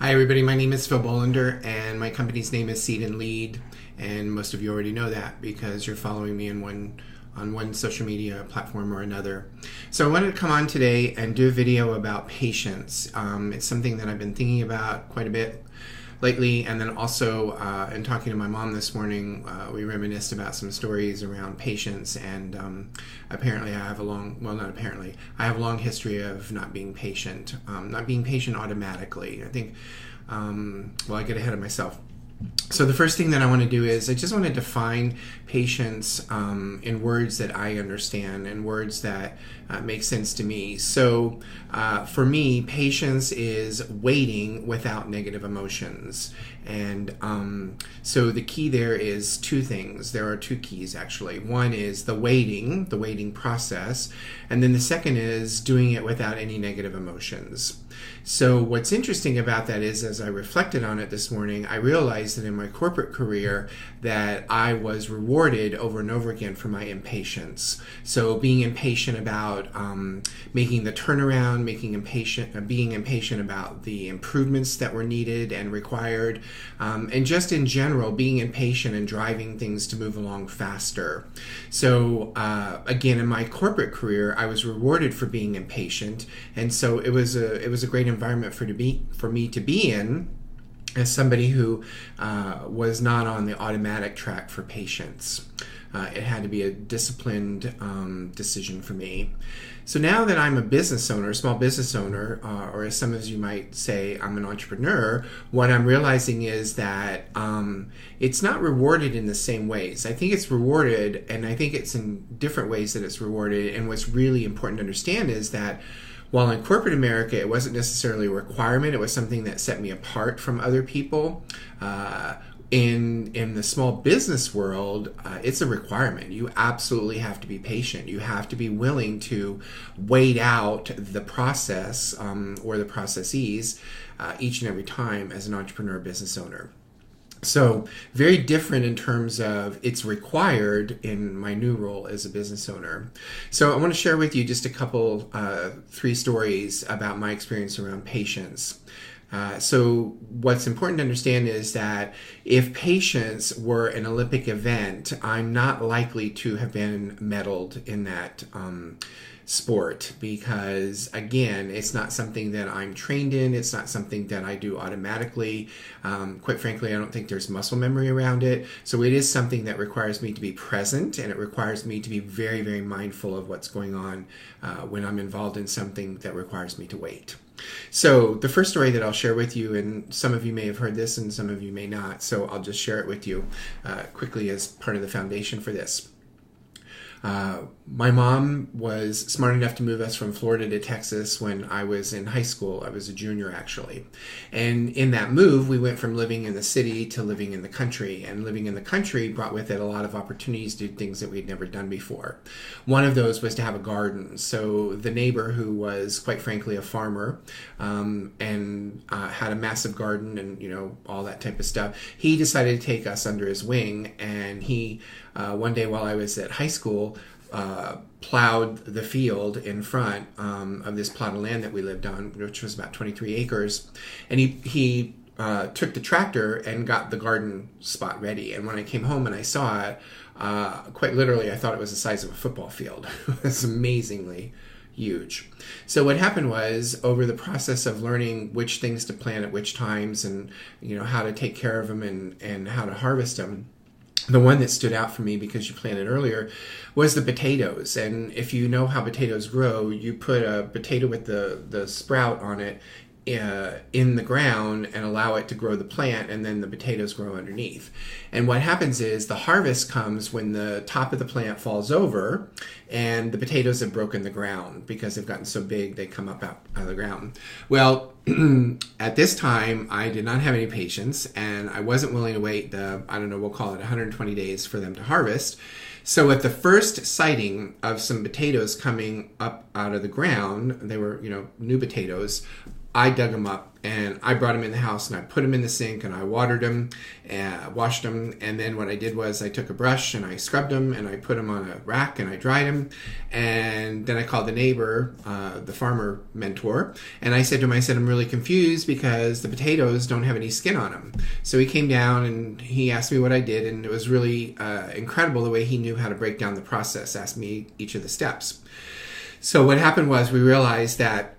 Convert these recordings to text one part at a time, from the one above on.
Hi, everybody. My name is Phil Bolander, and my company's name is Seed and Lead. And most of you already know that because you're following me on one social media platform or another. So I wanted to come on today and do a video about patience. It's something that I've been thinking about quite a bit lately, and then also in talking to my mom this morning, we reminisced about some stories around patience, and apparently I have a long, well, not apparently, I have a long history of not being patient automatically. I think, I get ahead of myself. So the first thing that I want to do is I just want to define patience in words that I understand and words that make sense to me. So for me, patience is waiting without negative emotions. And so the key there is two things. There are two keys, actually. One is the waiting process. And then the second is doing it without any negative emotions. So what's interesting about that is, as I reflected on it this morning, I realized that in my corporate career that I was rewarded over and over again for my impatience. So being impatient about making the turnaround, being impatient about the improvements that were needed and required, and just in general, being impatient and driving things to move along faster. So again, in my corporate career, I was rewarded for being impatient, and so it was a great environment for me to be in as somebody who was not on the automatic track for patience. It had to be a disciplined decision for me. So now that I'm a business owner, a small business owner, or as some of you might say, I'm an entrepreneur, what I'm realizing is that it's not rewarded in the same ways. I think it's rewarded, and I think it's in different ways that it's rewarded. And what's really important to understand is that while in corporate America, it wasn't necessarily a requirement, it was something that set me apart from other people. In the small business world, it's a requirement. You absolutely have to be patient. You have to be willing to wait out the process or the processes each and every time as an entrepreneur business owner. So very different in terms of it's required in my new role as a business owner. So I want to share with you just a couple, three stories about my experience around patience. So what's important to understand is that if patience were an Olympic event, I'm not likely to have been medaled in that sport because, again, it's not something that I'm trained in. It's not something that I do automatically. Quite frankly, I don't think there's muscle memory around it. So it is something that requires me to be present, and it requires me to be very, very mindful of what's going on when I'm involved in something that requires me to wait. So the first story that I'll share with you, and some of you may have heard this and some of you may not, so I'll just share it with you quickly as part of the foundation for this. My mom was smart enough to move us from Florida to Texas when I was in high school. I was a junior, actually. And in that move, we went from living in the city to living in the country. And living in the country brought with it a lot of opportunities to do things that we'd never done before. One of those was to have a garden. So the neighbor, who was, quite frankly, a farmer, and had a massive garden and, all that type of stuff, he decided to take us under his wing. And he, one day while I was at high school, plowed the field in front of this plot of land that we lived on, which was about 23 acres. And he took the tractor and got the garden spot ready. And when I came home and I saw it, quite literally, I thought it was the size of a football field. It was amazingly huge. So what happened was, over the process of learning which things to plant at which times and, how to take care of them and how to harvest them, the one that stood out for me, because you planted earlier, was the potatoes. And if you know how potatoes grow, you put a potato with the sprout on it in the ground and allow it to grow the plant, and then the potatoes grow underneath. And what happens is the harvest comes when the top of the plant falls over and the potatoes have broken the ground because they've gotten so big they come up out of the ground. Well, at this time, I did not have any patience, and I wasn't willing to wait we'll call it 120 days for them to harvest. So at the first sighting of some potatoes coming up out of the ground, they were, new potatoes, I dug them up and I brought them in the house and I put them in the sink and I watered them and washed them. And then what I did was I took a brush and I scrubbed them and I put them on a rack and I dried them. And then I called the neighbor, the farmer mentor, and I said to him, I said, I'm really confused because the potatoes don't have any skin on them. So he came down and he asked me what I did, and it was really incredible the way he knew how to break down the process, asked me each of the steps. So what happened was we realized that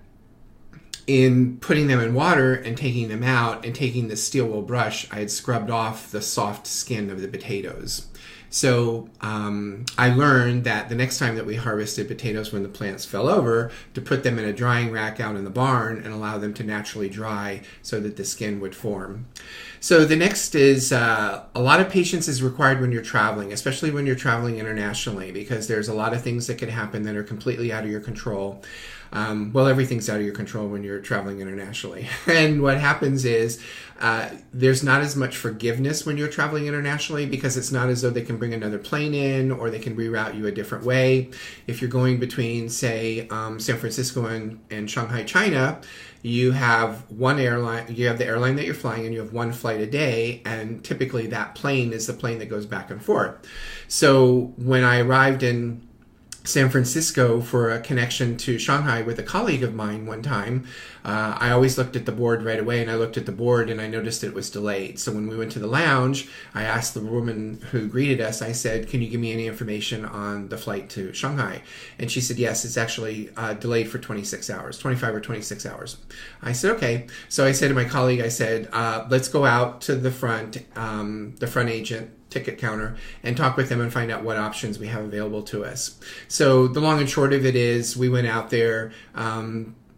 in putting them in water and taking them out and taking the steel wool brush, I had scrubbed off the soft skin of the potatoes. So I learned that the next time that we harvested potatoes when the plants fell over, to put them in a drying rack out in the barn and allow them to naturally dry so that the skin would form. So the next is a lot of patience is required when you're traveling, especially when you're traveling internationally, because there's a lot of things that could happen that are completely out of your control. Well, everything's out of your control when you're traveling internationally. And what happens is there's not as much forgiveness when you're traveling internationally, because it's not as though they can bring another plane in or they can reroute you a different way. If you're going between, say, San Francisco and Shanghai, China, you have one airline, you have the airline that you're flying and you have one flight a day, and typically that plane is the plane that goes back and forth. So when I arrived in San Francisco for a connection to Shanghai with a colleague of mine one time, I always looked at the board right away, and I looked at the board and I noticed it was delayed. So when we went to the lounge, I asked the woman who greeted us, I said, can you give me any information on the flight to Shanghai? And she said, yes, it's actually delayed for 26 hours, 25 or 26 hours. I said, okay. So I said to my colleague, I said, let's go out to the front agent ticket counter and talk with them and find out what options we have available to us. So the long and short of it is we went out there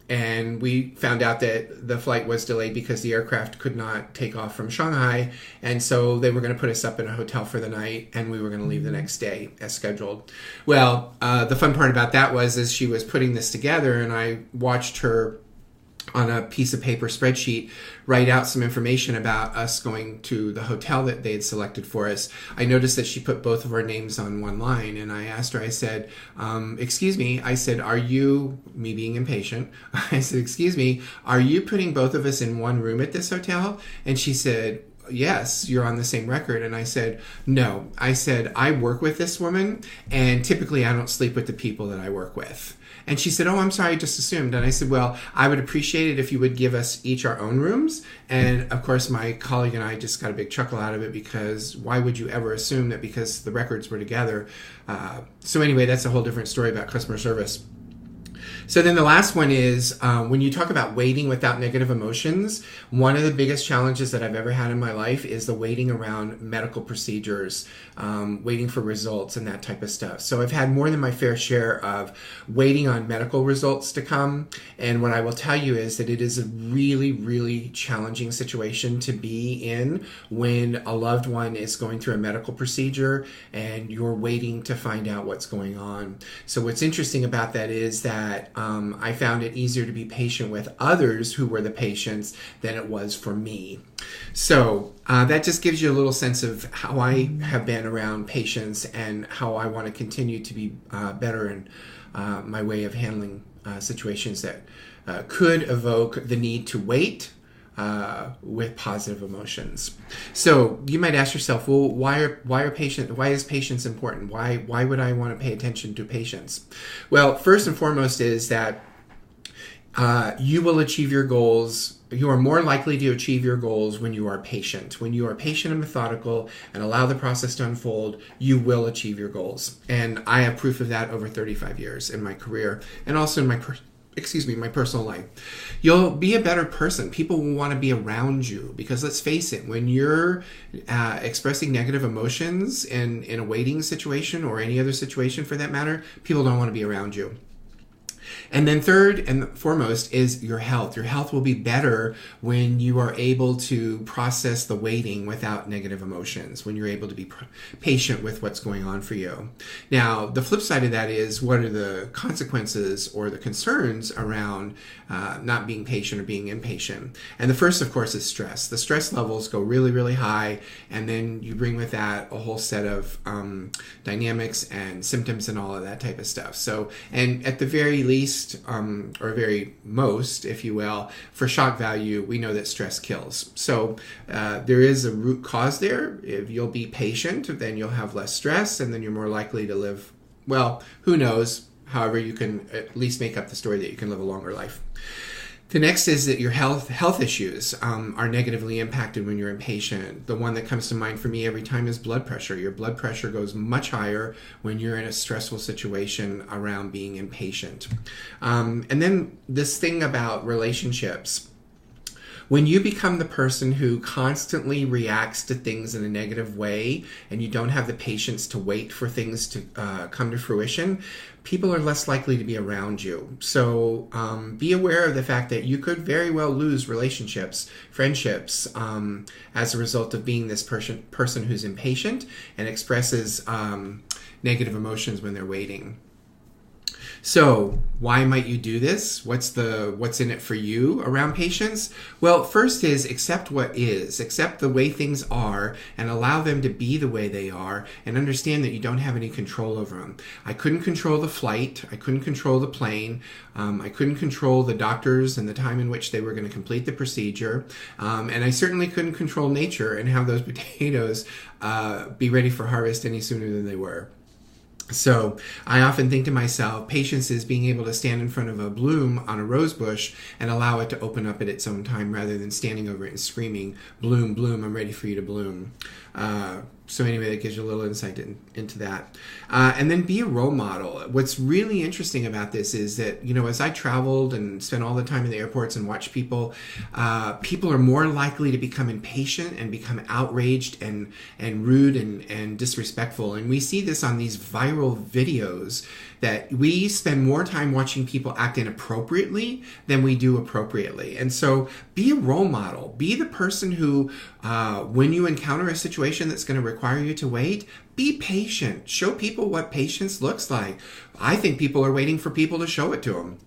and we found out that the flight was delayed because the aircraft could not take off from Shanghai, and so they were going to put us up in a hotel for the night and we were going to leave the next day as scheduled. Well, the fun part about that was as she was putting this together and I watched her on a piece of paper spreadsheet write out some information about us going to the hotel that they had selected for us, I noticed that she put both of our names on one line, and I asked her, I said, excuse me, I said, are you, me being impatient, I said, excuse me, are you putting both of us in one room at this hotel? And she said, yes, you're on the same record. And I said, no. I said, I work with this woman, and typically I don't sleep with the people that I work with. And she said, oh, I'm sorry, I just assumed. And I said, well, I would appreciate it if you would give us each our own rooms. And of course, my colleague and I just got a big chuckle out of it, because why would you ever assume that because the records were together? So anyway, that's a whole different story about customer service. So then the last one is when you talk about waiting without negative emotions, one of the biggest challenges that I've ever had in my life is the waiting around medical procedures, waiting for results and that type of stuff. So I've had more than my fair share of waiting on medical results to come. And what I will tell you is that it is a really, really challenging situation to be in when a loved one is going through a medical procedure and you're waiting to find out what's going on. So what's interesting about that is that I found it easier to be patient with others who were the patients than it was for me. So that just gives you a little sense of how I have been around patients and how I want to continue to be better in my way of handling situations that could evoke the need to wait with positive emotions. So you might ask yourself, well, why is patience important? Why would I want to pay attention to patience? Well, first and foremost is that you will achieve your goals. You are more likely to achieve your goals when you are patient. When you are patient and methodical and allow the process to unfold, you will achieve your goals. And I have proof of that over 35 years in my career and also in my personal life. You'll be a better person. People will want to be around you because let's face it, when you're expressing negative emotions in a waiting situation or any other situation for that matter, people don't want to be around you. And then third and foremost is your health. Your health will be better when you are able to process the waiting without negative emotions, when you're able to be patient with what's going on for you. Now, the flip side of that is what are the consequences or the concerns around not being patient or being impatient? And the first, of course, is stress. The stress levels go really, really high, and then you bring with that a whole set of dynamics and symptoms and all of that type of stuff. So, and at the very least, least, or very most, if you will, for shock value, we know that stress kills. So there is a root cause there. If you'll be patient, then you'll have less stress, and then you're more likely to live, well, who knows? However, you can at least make up the story that you can live a longer life. The next is that your health issues are negatively impacted when you're impatient. The one that comes to mind for me every time is blood pressure. Your blood pressure goes much higher when you're in a stressful situation around being impatient. And then this thing about relationships. When you become the person who constantly reacts to things in a negative way and you don't have the patience to wait for things to come to fruition, people are less likely to be around you. So be aware of the fact that you could very well lose relationships, friendships, as a result of being this person who's impatient and expresses negative emotions when they're waiting. So why might you do this? What's in it for you around patience? Well, first is accept what is, accept the way things are and allow them to be the way they are and understand that you don't have any control over them. I couldn't control the flight. I couldn't control the plane. I couldn't control the doctors and the time in which they were going to complete the procedure. And I certainly couldn't control nature and have those potatoes be ready for harvest any sooner than they were. So I often think to myself, patience is being able to stand in front of a bloom on a rose bush and allow it to open up at its own time rather than standing over it and screaming, bloom, bloom, I'm ready for you to bloom. So anyway, that gives you a little insight into that. And then be a role model. What's really interesting about this is that, as I traveled and spent all the time in the airports and watched people are more likely to become impatient and become outraged and rude and disrespectful. And we see this on these viral videos that we spend more time watching people act inappropriately than we do appropriately. And so be a role model. Be the person who, when you encounter a situation that's going to require you to wait, be patient. Show people what patience looks like. I think people are waiting for people to show it to them.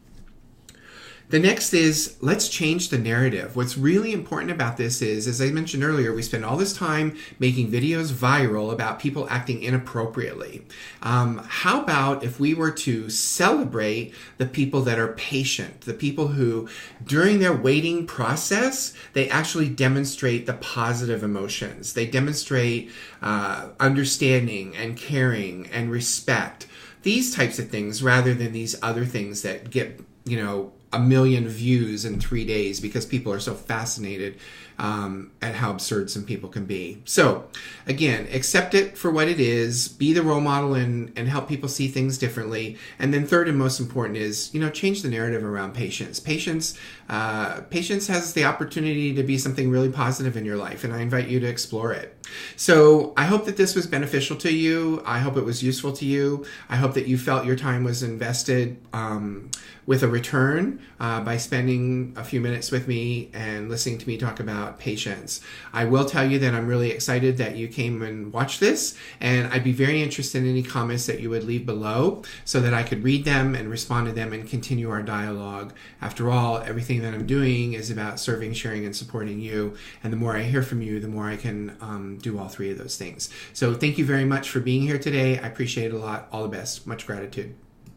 The next is, let's change the narrative. What's really important about this is, as I mentioned earlier, we spend all this time making videos viral about people acting inappropriately. How about if we were to celebrate the people that are patient, the people who, during their waiting process, they actually demonstrate the positive emotions. They demonstrate understanding and caring and respect. These types of things rather than these other things that get, 1 million views in 3 days because people are so fascinated at how absurd some people can be. So again, accept it for what it is, be the role model and help people see things differently. And then third and most important is, change the narrative around patience. Patience has the opportunity to be something really positive in your life, and I invite you to explore it. So I hope that this was beneficial to you. I hope it was useful to you. I hope that you felt your time was invested with a return by spending a few minutes with me and listening to me talk about patience. I will tell you that I'm really excited that you came and watched this, and I'd be very interested in any comments that you would leave below so that I could read them and respond to them and continue our dialogue. After all, everything that I'm doing is about serving, sharing, and supporting you, and the more I hear from you, the more I can do all three of those things. So thank you very much for being here today. I appreciate it a lot. All the best. Much gratitude.